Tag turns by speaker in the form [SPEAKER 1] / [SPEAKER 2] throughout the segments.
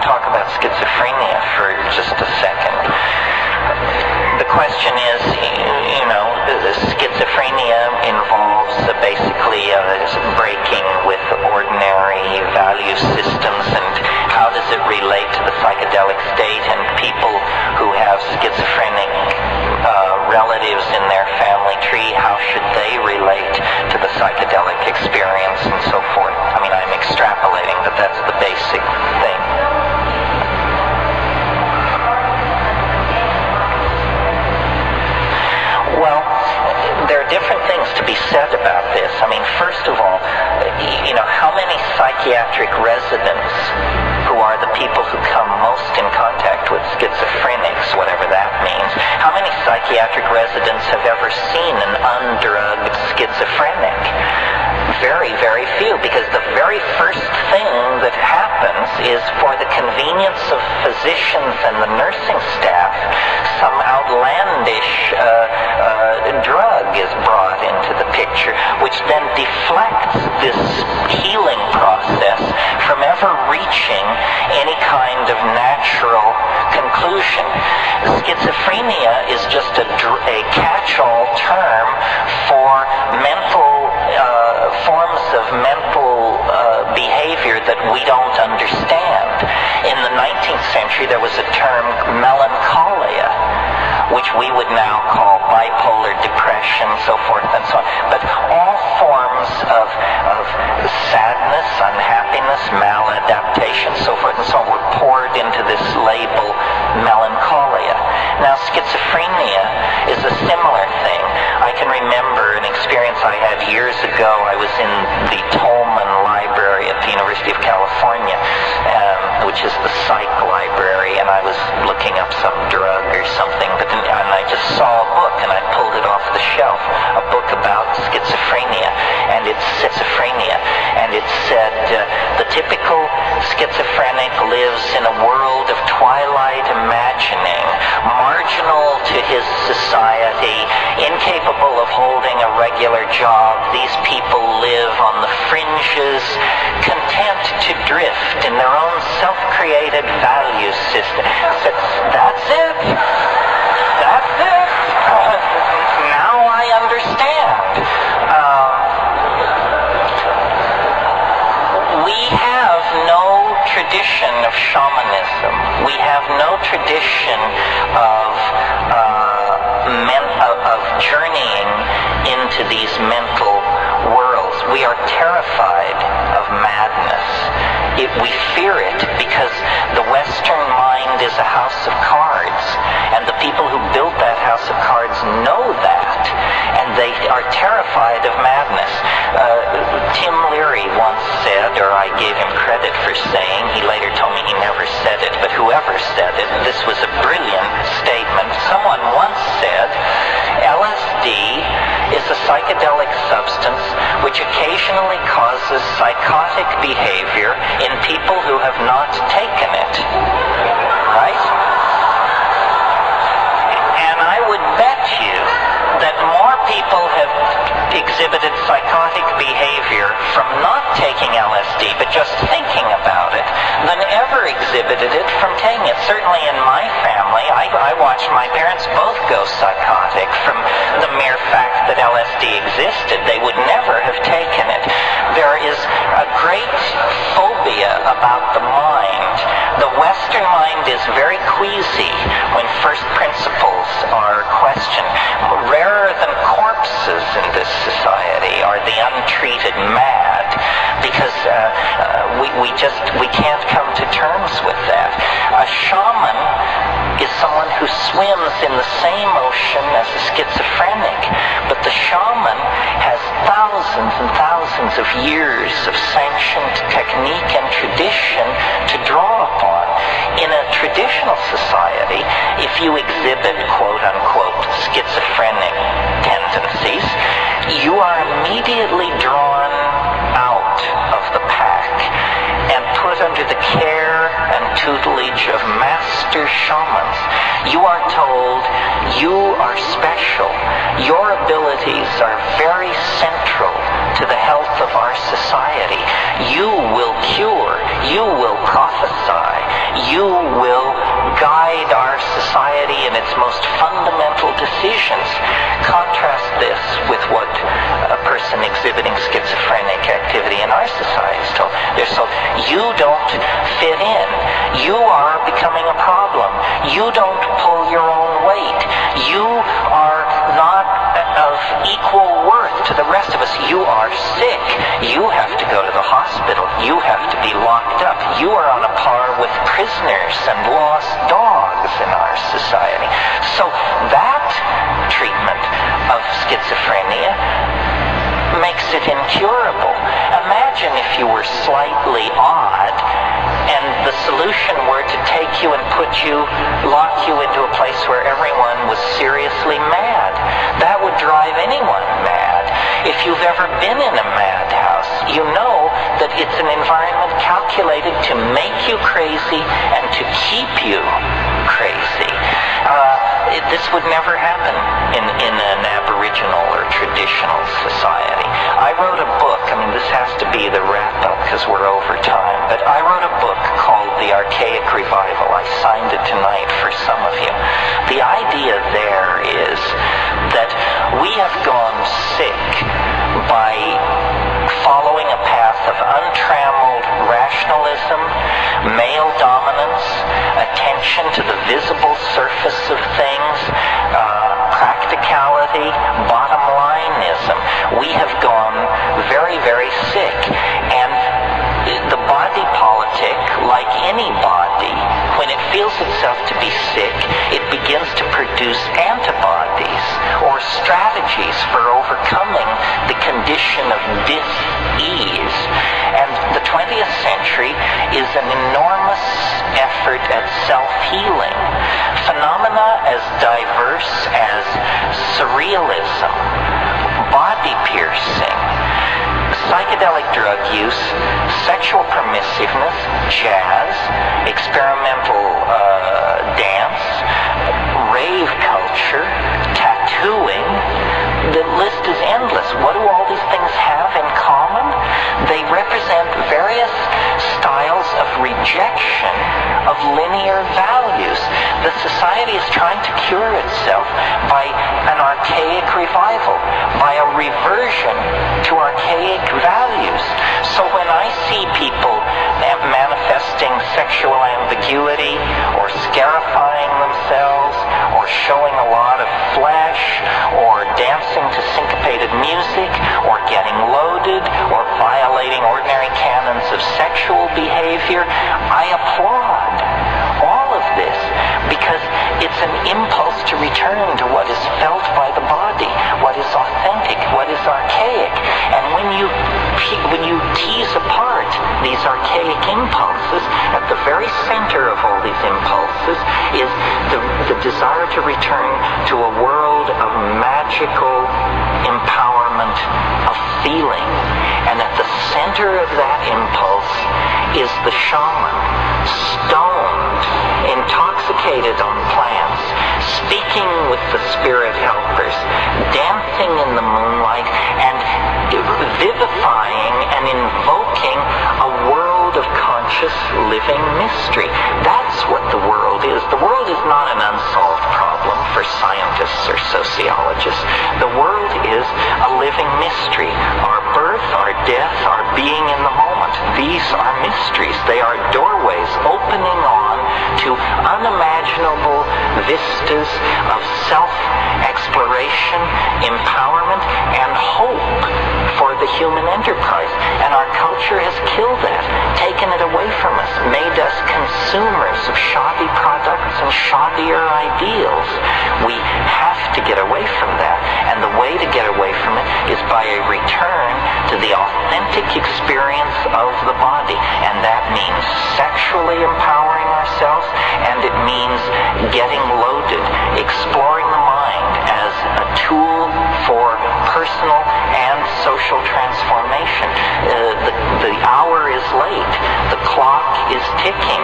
[SPEAKER 1] talk about schizophrenia for just a second. The question is, schizophrenia involves basically breaking with ordinary value systems, and how does it relate to the psychedelic state, and people who have schizophrenic relatives in their family tree, how should they relate to the psychedelic experience and so forth. I mean, I'm extrapolating, but that's the basic thing. Well, there are different things to be said about this. I mean, first of all, how many psychiatric residents, who are the people who come most in contact with schizophrenics, whatever that means, how many psychiatric residents have ever seen an undrugged schizophrenic? Very, very few, because the very first thing that happens is, for the convenience of physicians and the nursing staff, some outlandish drug is brought into the picture, which then deflects this healing process from ever reaching any kind of natural conclusion. Schizophrenia is just a catch-all term for forms of mental behavior that we don't understand. In the 19th century, there was a term, melancholia, which we would now call bipolar depression, so forth and so on. But all forms of sadness, unhappiness, maladaptation, so forth and so on, were poured into this label, melancholia. Now, schizophrenia is a similar thing. I can remember an experience I had years ago. I was in the Tolman Library at the University of California, which is the psych library, and I was looking up some drug or something, and I just saw a book, and I pulled it off the shelf, a book about schizophrenia, and it said, the typical schizophrenic lives in a world of twilight imagining, marginal to his society, incapable of holding a regular job. These people live on the fringes, content to drift in their own self-created value system. That's it. That's it. Now I understand. We have no tradition of shamanism. We have no tradition of journeying into these mental worlds. We are terrified of madness. We fear it because the Western mind is a house of cards, and the people who built that house of cards know that, and they are terrified of madness. Tim Leary once said, or I gave him credit for saying, he later told me he never said it, but whoever said it, this was a brilliant statement. Someone once said, LSD is a psychedelic substance which occasionally causes psychotic behavior in people who have not taken it. Right? And I would bet you that more people have exhibited psychotic behavior from not taking LSD, but just thinking about it, than ever exhibited it from taking it. Certainly in my family, I watched my parents both go psychotic from the mere fact that LSD existed. They would never have taken it. There is a great phobia about the mind. The Western mind is very queasy when first principles are questioned. Rarer than corpses in this society are the untreated mad, because we can't come to terms with that. A shaman is someone who swims in the same ocean as a schizophrenic, but the shaman has thousands and thousands of years of sanctioned technique and tradition to draw upon. In a traditional society, if you exhibit quote-unquote schizophrenic tendencies, you are immediately drawn out of the pack and put under the care and tutelage of master shamans. You are told you are special. Your abilities are very central to the health of our society. You will cure. You will prophesy. you will guide our society in its most fundamental decisions. Contrast this with what a person exhibiting schizophrenic activity in our society is told. They're told, you don't fit in. You are becoming a problem. You don't pull your own weight. You are not of equal worth to the rest of us. You are sick. You have to go to the hospital. You have to be locked up. You are on a par with prisoners and lost dogs in our society. So that treatment of schizophrenia makes it incurable. Imagine if you were slightly odd and the solution were to take you and lock you into a place where everyone was seriously mad. That would drive anyone mad. If you've ever been in a madhouse, you know that it's an environment calculated to make you crazy and to keep you crazy. This would never happen in an Aboriginal or traditional society. I wrote a book, this has to be the wrap-up because we're over time, but I wrote a book called The Archaic Revival. I signed it tonight for some of you. The idea there is that we have gone sick by following a path of untrammeled rationalism, male dominance, attention to the visible surface of things, practicality, bottom lineism. We have gone very, very sick. And the body politic, like any body, when it feels itself to be sick, it begins to produce antibodies or strategies for overcoming the condition of dis-ease. And the 20th century is an enormous effort at self-healing. Phenomena as diverse as surrealism, body piercing, psychedelic drug use, sexual permissiveness, jazz, experimental dance, rave culture, tattooing. The list is endless. What do all these things have in common? They represent various styles of rejection of linear values. The society is trying to cure itself by an archaic revival, by a reversion to archaic values. So when I see people manifesting sexual ambiguity or scarifying themselves or showing a lot of flesh or dancing to syncopated music or getting loaded or violating ordinary canons of sexual behavior, I applaud all of this because it's an impulse to return to what is felt by the body, what is authentic, what is archaic. And when you tease apart these archaic impulses, at the very center of all these impulses is the desire to return to a world of magical empowerment of feeling. And at the center of that impulse is the shaman, stoned, intoxicated on plants, speaking with the spirit helpers, dancing in the moonlight, and vivifying and invoking a world of conscious living mystery. That's what the world is. The world is not an unsolved problem for scientists or sociologists. The world is a living mystery. Our birth, our death, our being in the moment. These are mysteries. They are doorways opening on to unimaginable vistas of self-exploration, empowerment, and hope for the human enterprise. And our culture has killed that, taken it away from us, made us consumers of shoddy products and shoddier ideals. We have to get away from that. And the way to get away from it is by a return to the authentic experience of the body. And that means sexually empowering ourselves, and it means getting loaded, exploring the mind as a tool for personal and social transformation. The hour is late. The clock is ticking.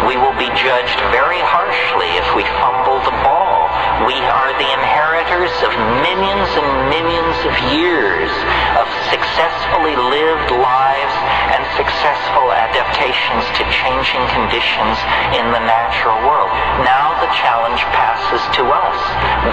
[SPEAKER 1] We will be judged very harshly if we fumble the ball. We are the inheritors inheritors of millions and millions of years of successfully lived lives and successful adaptations to changing conditions in the natural world. Now the challenge passes to us,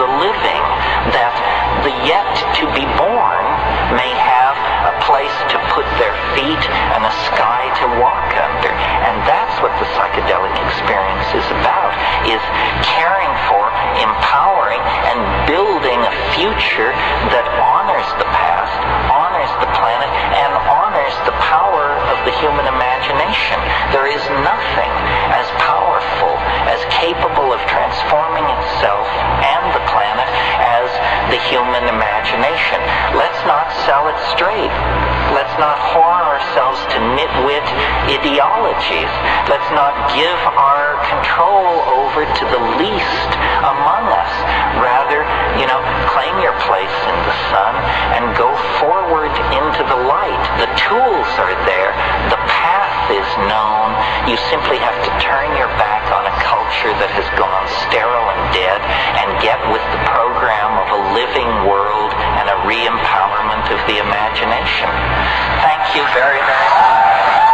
[SPEAKER 1] the living, that the yet to be born may have a place to put their feet and a sky to walk under. And that's what the psychedelic experience is about, is caring for, empowering, and building a future that honors the past, honors the planet, and honors the power of the human imagination. There is nothing as powerful, as capable of transforming itself and the planet as the human imagination. Let's not sell it straight. Let's not whore ourselves to nitwit ideologies. Let's not give our control over to the least among us. Rather, claim your place in the sun and go forward into the light. The tools are there. The path is known. You simply have to turn your back on a culture that has gone sterile and dead and get with the program of a living world and a re-empowerment of the imagination. Thank you very, very much.